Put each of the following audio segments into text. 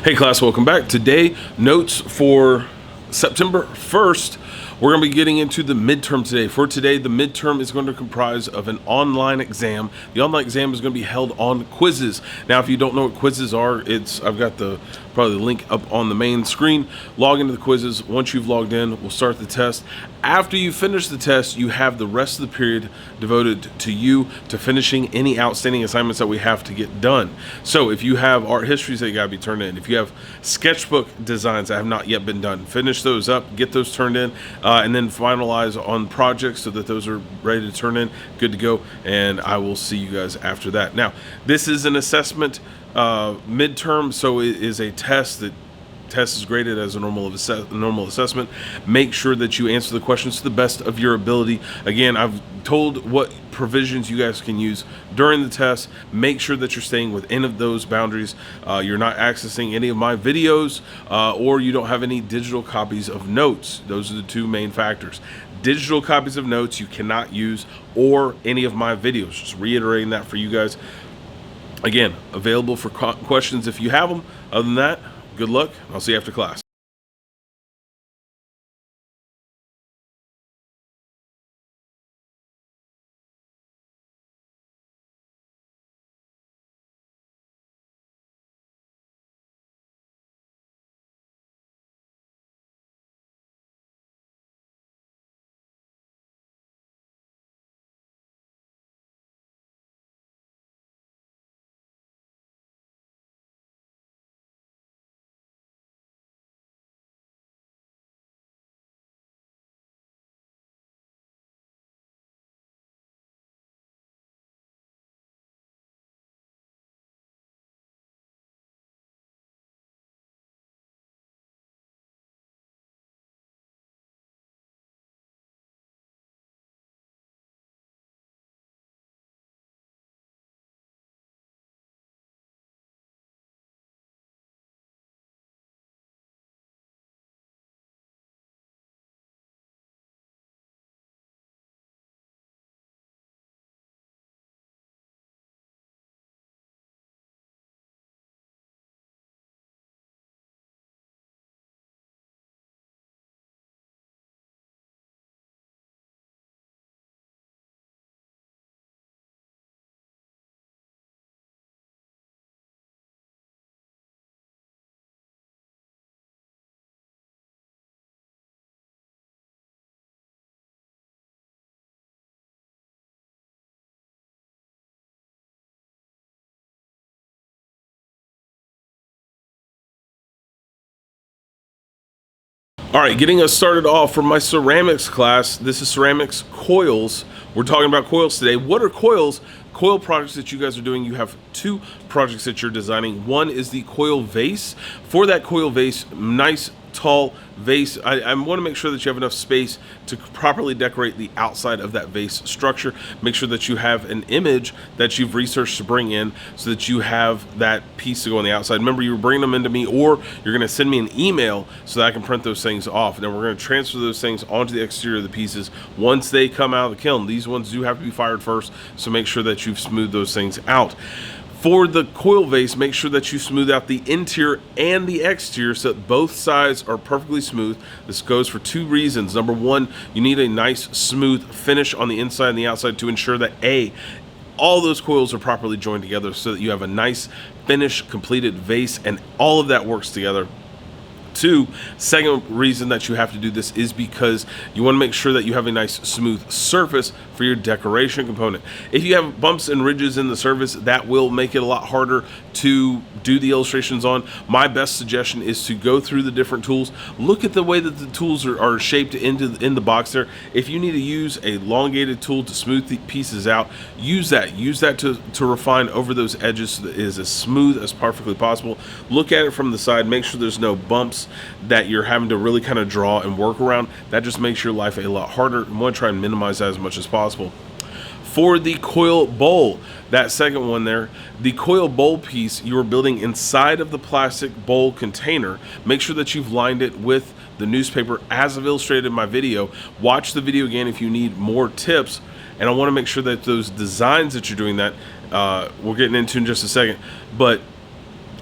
Hey class, welcome back. Today, notes for September 1st. We're going to be getting into the midterm today. For today, the midterm is going to comprise of an online exam. The online exam is going to be held on quizzes. Now, if you don't know what quizzes are, I've got probably the link up on the main screen. Log into the quizzes. Once you've logged in, we'll start the test. After you finish the test, you have the rest of the period devoted to you to finishing any outstanding assignments that we have to get done. So if you have art histories that you gotta be turned in, if you have sketchbook designs that have not yet been done, finish those up, get those turned in, and then finalize on projects so that those are ready to turn in, good to go, and I will see you guys after that. Now, this is an assessment midterm, so it is a test. That test is graded as a normal assessment. Make sure that you answer the questions to the best of your ability. Again, I've told what provisions you guys can use during the test. Make sure that you're staying within of those boundaries. You're not accessing any of my videos, or you don't have any digital copies of notes. Those are the two main factors. Digital copies of notes you cannot use, or any of my videos. Just reiterating that for you guys. Again, available for questions if you have them. Other than that, good luck. I'll see you after class. All right, getting us started off for my ceramics class. This is ceramics coils. We're talking about coils today. What are coils? Coil projects that you guys are doing, you have two projects that you're designing. One is the coil vase. For that coil vase, nice tall vase, I want to make sure that you have enough space to properly decorate the outside of that vase structure. Make sure that you have an image that you've researched to bring in so that you have that piece to go on the outside. Remember, you're bringing them into me, or you're going to send me an email so that I can print those things off. Then we're going to transfer those things onto the exterior of the pieces once they come out of the kiln. These ones do have to be fired first, so make sure that you've smoothed those things out. For the coil vase, make sure that you smooth out the interior and the exterior so that both sides are perfectly smooth. This goes for two reasons. Number one, you need a nice smooth finish on the inside and the outside to ensure that all those coils are properly joined together so that you have a nice finished completed vase and all of that works together. Two, second reason that you have to do this is because you want to make sure that you have a nice smooth surface for your decoration component. If you have bumps and ridges in the surface, that will make it a lot harder to do the illustrations on. My best suggestion is to go through the different tools, look at the way that the tools are shaped in the box there. If you need to use a elongated tool to smooth the pieces out, use that to refine over those edges so that it is as smooth as perfectly possible. Look at it from the side, make sure there's no bumps that you're having to really kind of draw and work around. That just makes your life a lot harder, and want to try and minimize that as much as possible. For the coil bowl, that second one there, the coil bowl piece you are building inside of the plastic bowl container, make sure that you've lined it with the newspaper as I've illustrated in my video. Watch the video again if you need more tips, and I want to make sure that those designs that you're doing that we're getting into in just a second, but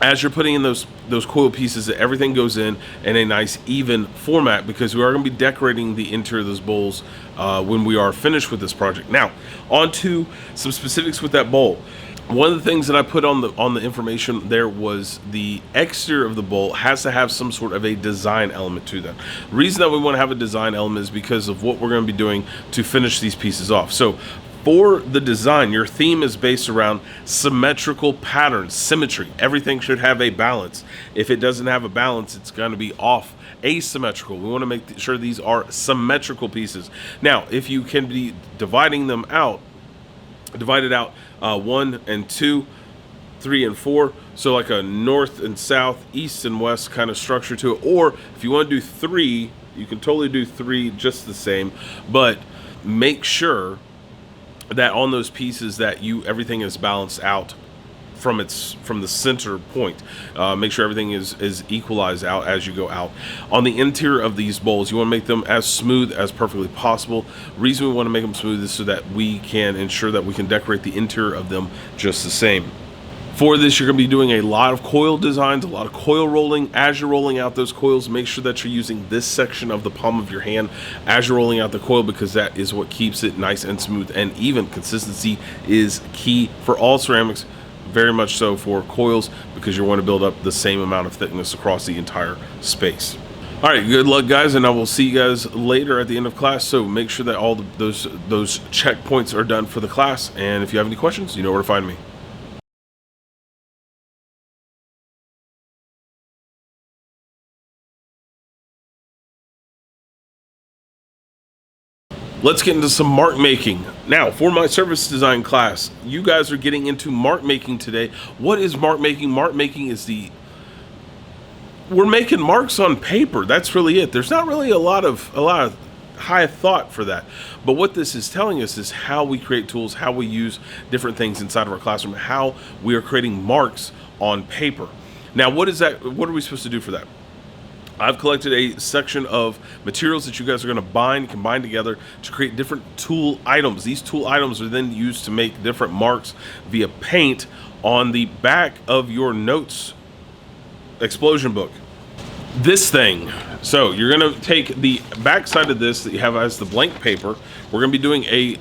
as you're putting in those coil pieces, that everything goes in a nice even format, because we are going to be decorating the interior of those bowls when we are finished with this project. Now, on to some specifics with that bowl. One of the things that I put on the information there was the exterior of the bowl has to have some sort of a design element to that. The reason that we want to have a design element is because of what we're going to be doing to finish these pieces off. So for the design, your theme is based around symmetrical patterns, symmetry. Everything should have a balance. If it doesn't have a balance, it's going to be off, asymmetrical. We want to make sure these are symmetrical pieces. Now, if you can be divided out 1 and 2, 3 and 4, so like a north and south, east and west kind of structure to it. Or if you want to do 3, you can totally do 3 just the same, but make sure that on those pieces that everything is balanced out from the center point. Make sure everything is equalized out as you go out. On the interior of these bowls, you want to make them as smooth as perfectly possible. Reason we want to make them smooth is so that we can ensure that we can decorate the interior of them just the same. For this, you're going to be doing a lot of coil designs, a lot of coil rolling. As you're rolling out those coils, make sure that you're using this section of the palm of your hand as you're rolling out the coil, because that is what keeps it nice and smooth and even. Consistency is key for all ceramics, very much so for coils, because you want to build up the same amount of thickness across the entire space. All right, good luck, guys, and I will see you guys later at the end of class. So make sure that all those checkpoints are done for the class, and if you have any questions, you know where to find me. Let's get into some mark making. Now, for my service design class, you guys are getting into mark making today. What is mark making? Mark making is we're making marks on paper. That's really it. There's not really a lot of high thought for that. But what this is telling us is how we create tools, how we use different things inside of our classroom, how we are creating marks on paper. Now, what is that? What are we supposed to do for that? I've collected a section of materials that you guys are going to combine together to create different tool items. These tool items are then used to make different marks via paint on the back of your notes explosion book. This thing, so you're going to take the back side of this that you have as the blank paper. We're going to be doing a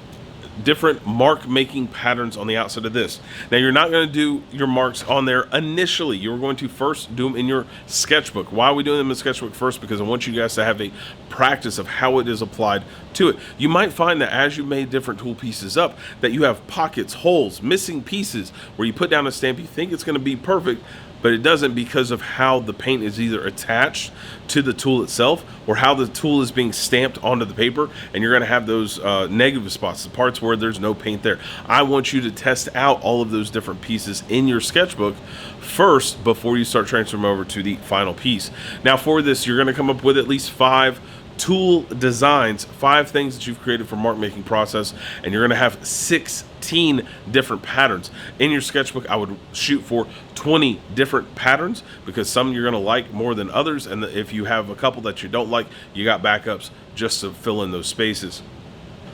different mark making patterns on the outside of this. Now, you're not going to do your marks on there initially. You're going to first do them in your sketchbook. Why are we doing them in sketchbook first? Because I want you guys to have a practice of how it is applied to it. You might find that as you made different tool pieces up, that you have pockets, holes, missing pieces where you put down a stamp, you think it's going to be perfect, but it doesn't, because of how the paint is either attached to the tool itself or how the tool is being stamped onto the paper, and you're going to have those negative spots, the parts where there's no paint there. I want you to test out all of those different pieces in your sketchbook first before you start transferring them over to the final piece. Now, for this, you're going to come up with at least 5 tool designs, 5 things that you've created for mark making process, and you're going to have 16 different patterns. In your sketchbook, I would shoot for 20 different patterns, because some you're going to like more than others, and if you have a couple that you don't like, you got backups just to fill in those spaces.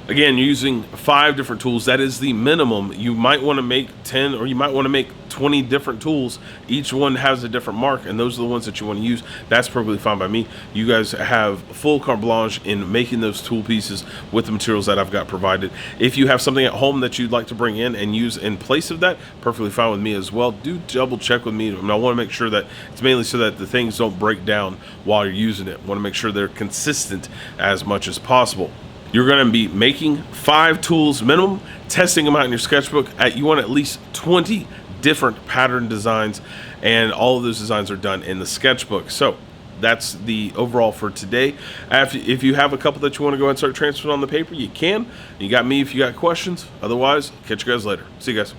Again, using 5 different tools, that is the minimum. You might want to make 10, or you might want to make 20 different tools. Each one has a different mark, and those are the ones that you want to use. That's perfectly fine by me. You guys have full carte blanche in making those tool pieces with the materials that I've got provided. If you have something at home that you'd like to bring in and use in place of that, perfectly fine with me as well. Do double check with me, and I want to make sure that it's mainly so that the things don't break down while you're using it. I want to make sure they're consistent as much as possible. You're going to be making 5 tools minimum, testing them out in your sketchbook. You want at least 20 different pattern designs, and all of those designs are done in the sketchbook. So that's the overall for today. If you have a couple that you want to go ahead and start transferring on the paper, you can. You got me if you got questions. Otherwise, catch you guys later. See you guys.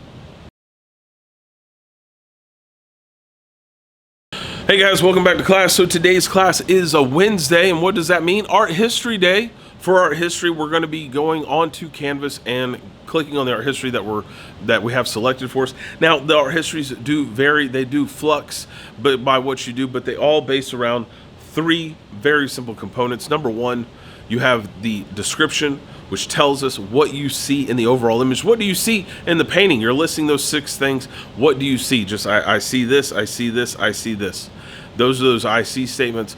Hey guys, welcome back to class. So today's class is a Wednesday, and what does that mean? Art History Day. For art history, we're going to be going onto Canvas and clicking on the art history that we have selected for us. Now, the art histories do vary; they do flux, but by what you do, but they all base around 3 very simple components. Number 1, you have the description, which tells us what you see in the overall image. What do you see in the painting? You're listing those 6 things. What do you see? Just, I see this, I see this, I see this. Those are those I see statements.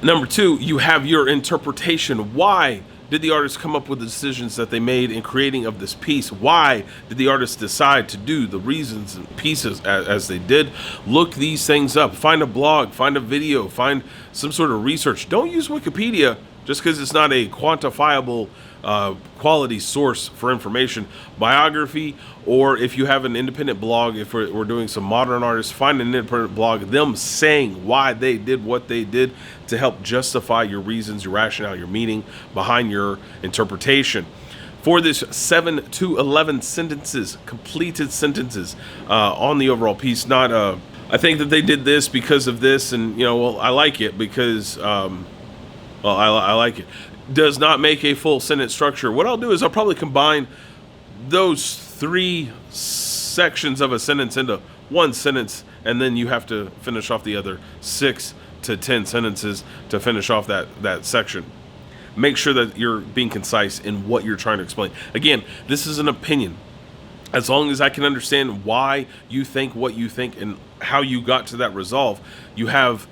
Number 2, you have your interpretation. Why did the artist come up with the decisions that they made in creating of this piece? Why did the artist decide to do the reasons and pieces as they did? Look these things up. Find a blog, find a video, find some sort of research. Don't use Wikipedia just because it's not a quantifiable quality source for information. Biography, or if you have an independent blog, if we're doing some modern artists, find an independent blog, them saying why they did what they did to help justify your reasons, your rationale, your meaning behind your interpretation. For this 7 to 11 sentences, completed sentences on the overall piece, not I think that they did this because of this, and well, I like it because I like it. Does not make a full sentence structure. What I'll do is I'll probably combine those 3 sections of a sentence into one sentence, and then you have to finish off the other 6 to 10 sentences to finish off that section. Make sure that you're being concise in what you're trying to explain. Again, this is an opinion. As long as I can understand why you think what you think and how you got to that resolve, you have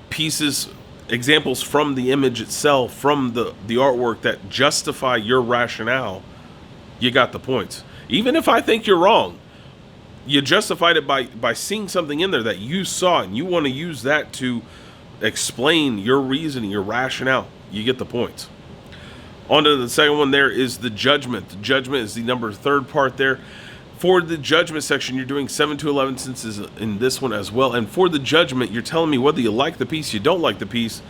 pieces, examples from the image itself, from the artwork that justify your rationale, you got the points. Even if I think you're wrong, you justified it by seeing something in there that you saw, and you want to use that to explain your reasoning, your rationale, you get the points. On to the second one, there is the judgment. The judgment is the number 3rd part there. For the judgment section, you're doing 7 to 11 sentences in this one as well. And for the judgment, you're telling me whether you like the piece, you don't like the piece,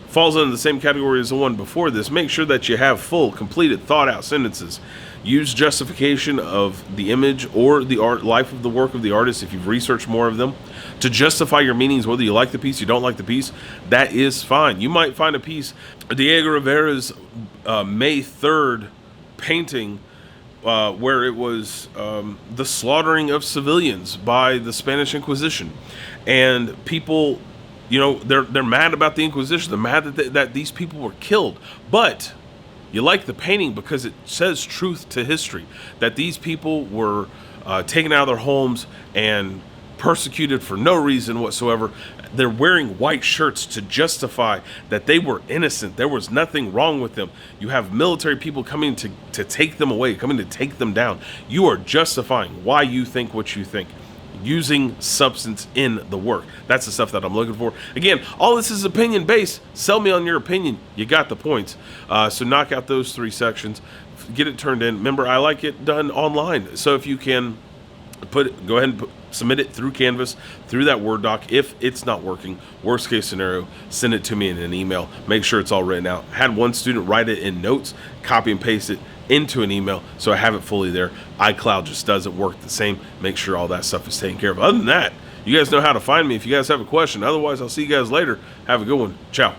falls under the same category as the one before this. Make sure that you have full, completed, thought-out sentences. Use justification of the image or the art, life of the work of the artist, if you've researched more of them, to justify your meanings, whether you like the piece, you don't like the piece. That is fine. You might find a piece, Diego Rivera's May 3rd painting, where it was the slaughtering of civilians by the Spanish Inquisition, and people, they're mad about the Inquisition. They're mad that these people were killed, but you like the painting because it says truth to history, that these people were taken out of their homes and persecuted for no reason whatsoever. They're wearing white shirts to justify that they were innocent. There was nothing wrong with them. You have military people coming to take them away, coming to take them down. You are justifying why you think what you think, using substance in the work. That's the stuff that I'm looking for. Again, all this is opinion based. Sell me on your opinion. You got the points. So knock out those 3 sections. Get it turned in. Remember, I like it done online. So if you can go ahead and submit it through Canvas, through that Word doc. If it's not working, worst case scenario, send it to me in an email. Make sure it's all written out. Had one student write it in notes, copy and paste it into an email, so I have it fully there. iCloud just doesn't work the same. Make sure all that stuff is taken care of. Other than that, you guys know how to find me if you guys have a question. Otherwise, I'll see you guys later. Have a good one. Ciao.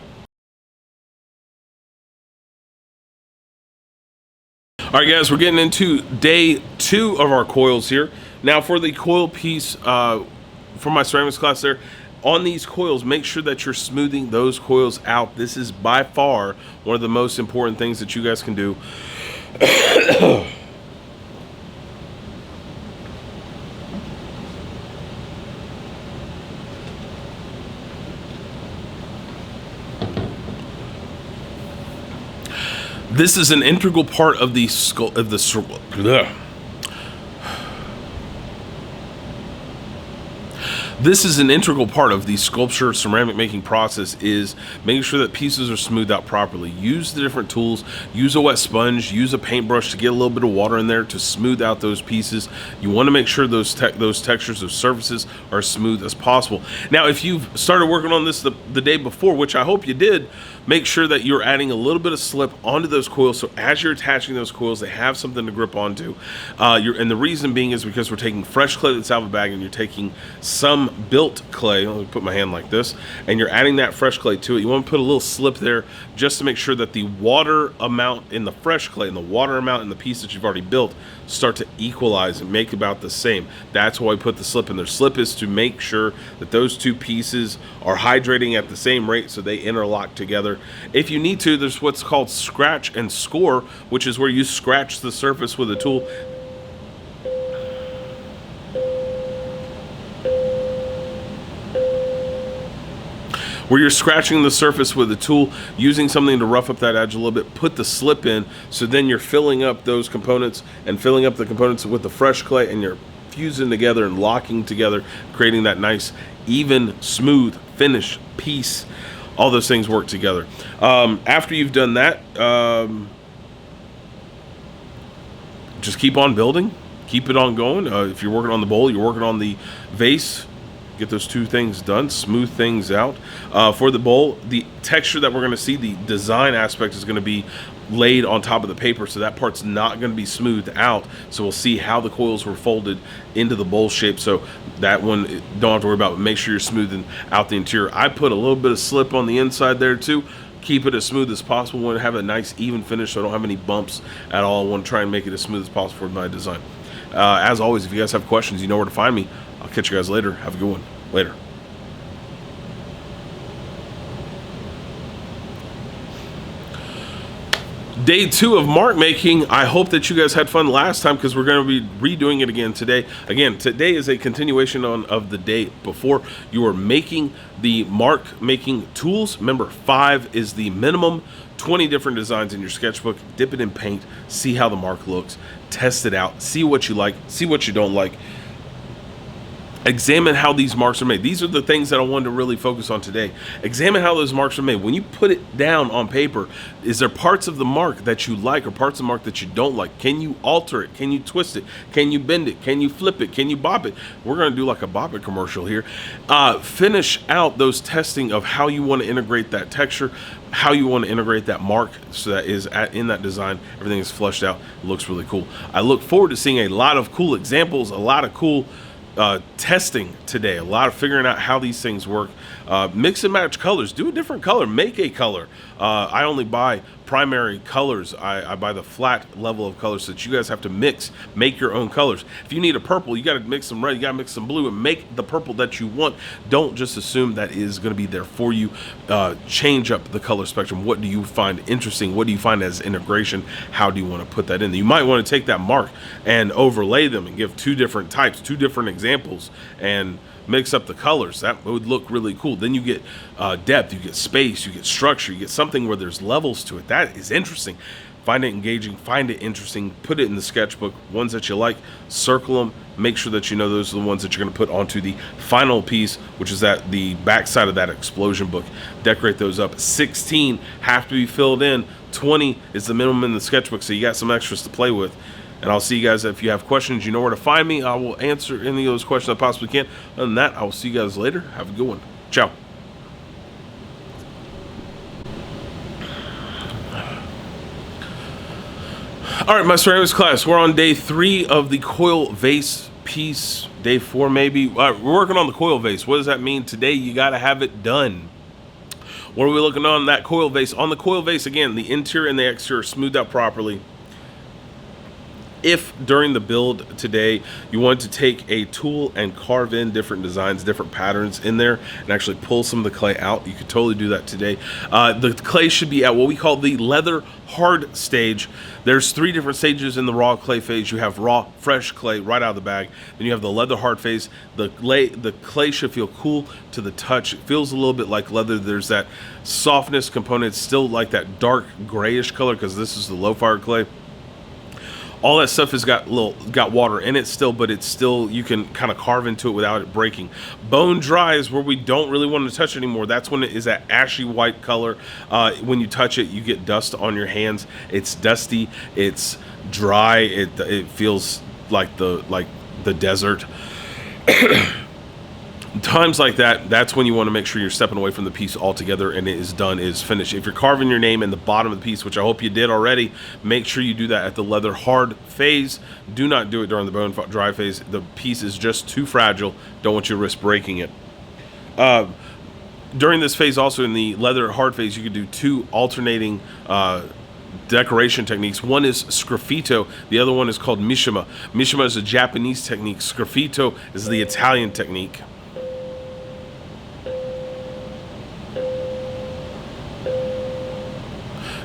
All right, guys, we're getting into day 2 of our coils here. Now, for the coil piece from my ceramics class there, on these coils, make sure that you're smoothing those coils out. This is by far one of the most important things that you guys can do. This is an integral part of the This is an integral part of the sculpture ceramic making process, is making sure that pieces are smoothed out properly. Use the different tools, use a wet sponge, use a paintbrush to get a little bit of water in there to smooth out those pieces. You want to make sure those textures, those surfaces are smooth as possible. Now, if you've started working on this the day before, which I hope you did, make sure that you're adding a little bit of slip onto those coils, so as you're attaching those coils, they have something to grip onto. And the reason being is because we're taking fresh clay that's out of a bag, and you're taking some some built clay. Let me put my hand like this, and you're adding that fresh clay to it. You want to put a little slip there just to make sure that the water amount in the fresh clay and the water amount in the piece that you've already built start to equalize and make about the same. That's why I put the slip in there. Slip is to make sure that those two pieces are hydrating at the same rate so they interlock together. If you need to, there's what's called scratch and score, which is where you scratch the surface with a tool. Where you're scratching the surface with a tool, using something to rough up that edge a little bit, put the slip in, so then you're filling up those components and filling up the components with the fresh clay, and you're fusing together and locking together, creating that nice, even, smooth, finished piece. All those things work together. After you've done that, just keep on building, keep it on going. If you're working on the bowl, you're working on the vase, get those two things done, smooth things out. For the bowl, the texture that we're going to see, the design aspect is going to be laid on top of the paper, so that part's not going to be smoothed out. So we'll see how the coils were folded into the bowl shape, so that one don't have to worry about, but make sure you're smoothing out the interior. I put a little bit of slip on the inside there too. Keep it as smooth as possible. We want to have a nice even finish so I don't have any bumps at all. I want to try and make it as smooth as possible for my design. As always, if you guys have questions, you know where to find me. I'll catch you guys later. Have a good one. Later. Day 2 of mark making. I hope that you guys had fun last time, because we're going to be redoing it again today. Again, today is a continuation of the day before. You are making the mark making tools. Remember, 5 is the minimum. 20 different designs in your sketchbook. Dip it in paint. See how the mark looks. Test it out. See what you like. See what you don't like. Examine how these marks are made. These are the things that I wanted to really focus on today. Examine how those marks are made. When you put it down on paper, is there parts of the mark that you like or parts of the mark that you don't like? Can you alter it? Can you twist it? Can you bend it? Can you flip it? Can you bop it? We're going to do like a bop it commercial here. Finish out those testing of how you want to integrate that texture, how you want to integrate that mark, so that is in that design, everything is flushed out. It looks really cool. I look forward to seeing a lot of cool examples, a lot of cool testing today, a lot of figuring out how these things work. Mix and match colors. Do a different color. Make a color. I only buy primary colors. I buy the flat level of colors so that you guys have to make your own colors. If you need a purple, you got to mix some red, you got to mix some blue, and make the purple that you want. Don't just assume that is going to be there for you. Change up the color spectrum. What do you find interesting? What do you find as integration? How do you want to put that in? You might want to take that mark and overlay them and give 2 different types, 2 different examples, and mix up the colors. That would look really cool. Then you get depth, you get space, you get structure, you get something where there's levels to it. That is interesting. Find it engaging, find it interesting, put it in the sketchbook. Ones that you like, circle them, make sure that you know those are the ones that you're going to put onto the final piece, which is at the back side of that explosion book. Decorate those up. 16 have to be filled in. 20 is the minimum in the sketchbook, so you got some extras to play with. And I'll see you guys. If you have questions, you know where to find me. I will answer any of those questions I possibly can. Other than that, I will see you guys later. Have a good one. Ciao. All right, my ceramics class. We're on day 3 of the coil vase piece. Day 4, maybe. We're working on the coil vase. What does that mean? Today, you got to have it done. What are we looking on that coil vase? On the coil vase, again, the interior and the exterior are smoothed out properly. If during the build today you want to take a tool and carve in different designs, different patterns in there, and actually pull some of the clay out, you could totally do that today. The clay should be at what we call the leather hard stage. There's 3 different stages in the raw clay phase. You have raw, fresh clay right out of the bag. Then you have the leather hard phase. The clay should feel cool to the touch. It feels a little bit like leather. There's that softness component. It's still like that dark grayish color because this is the low fire clay. All that stuff has got water in it still, but it's still, you can kind of carve into it without it breaking. Bone dry is where we don't really want to touch it anymore. That's when it is that ashy white color. When you touch it, you get dust on your hands. It's dusty. It's dry. It feels like the desert. Times like that, that's when you want to make sure you're stepping away from the piece altogether and it is done, it is finished. If you're carving your name in the bottom of the piece, which I hope you did already, make sure you do that at the leather hard phase. Do not do it during the bone dry phase. The piece is just too fragile. Don't want you to risk breaking it. During this phase, also in the leather hard phase, you could do two alternating decoration techniques. One is sgraffito, the other one is called mishima. Mishima is a Japanese technique, sgraffito is the Italian technique.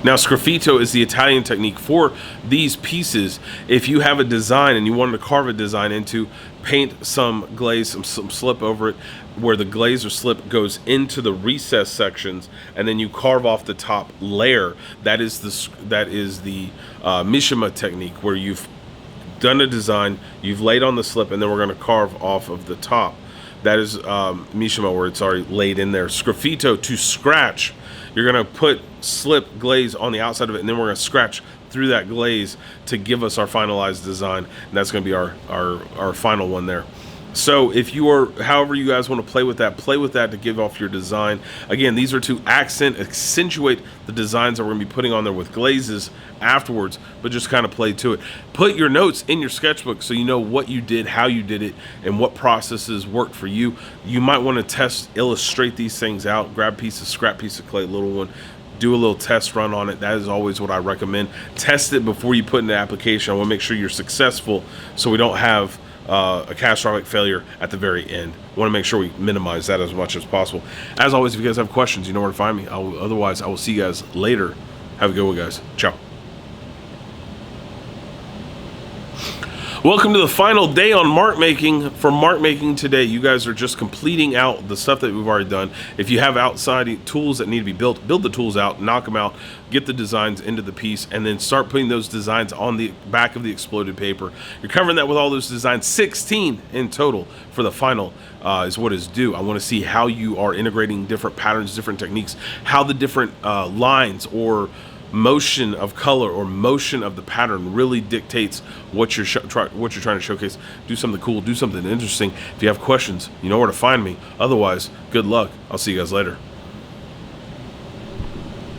Now, sgraffito is the Italian technique for these pieces. If you have a design and you wanted to carve a design into, paint some glaze, some slip over it, where the glaze or slip goes into the recess sections, and then you carve off the top layer. That is the mishima technique, where you've done a design, you've laid on the slip, and then we're going to carve off of the top. That is mishima, where it's already laid in there. Sgraffito, to scratch. You're going to put slip glaze on the outside of it, and then we're going to scratch through that glaze to give us our finalized design. And that's going to be our final one there. So if you are, however you guys want to play with that to give off your design. Again, these are to accentuate the designs that we're going to be putting on there with glazes afterwards, but just kind of play to it. Put your notes in your sketchbook so you know what you did, how you did it, and what processes worked for you. You might want to illustrate these things out. Grab scrap piece of clay, little one. Do a little test run on it. That is always what I recommend. Test it before you put in the application. I want to make sure you're successful so we don't have a catastrophic failure at the very end. Want to make sure we minimize that as much as possible. As always, if you guys have questions, you know where to find me. Otherwise, I will see you guys later. Have a good one, guys. Ciao. Welcome to the final day on mark making. For mark making today, you guys are just completing out the stuff that we've already done. If you have outside tools that need to be built, build the tools out, knock them out, get the designs into the piece, and then start putting those designs on the back of the exploded paper. You're covering that with all those designs. 16 in total for the final is what is due. I want to see how you are integrating different patterns, different techniques, how the different lines or motion of color or motion of the pattern really dictates what you're trying to showcase. Do something cool, do something interesting. If you have questions, you know where to find me. Otherwise, good luck. I'll see you guys later.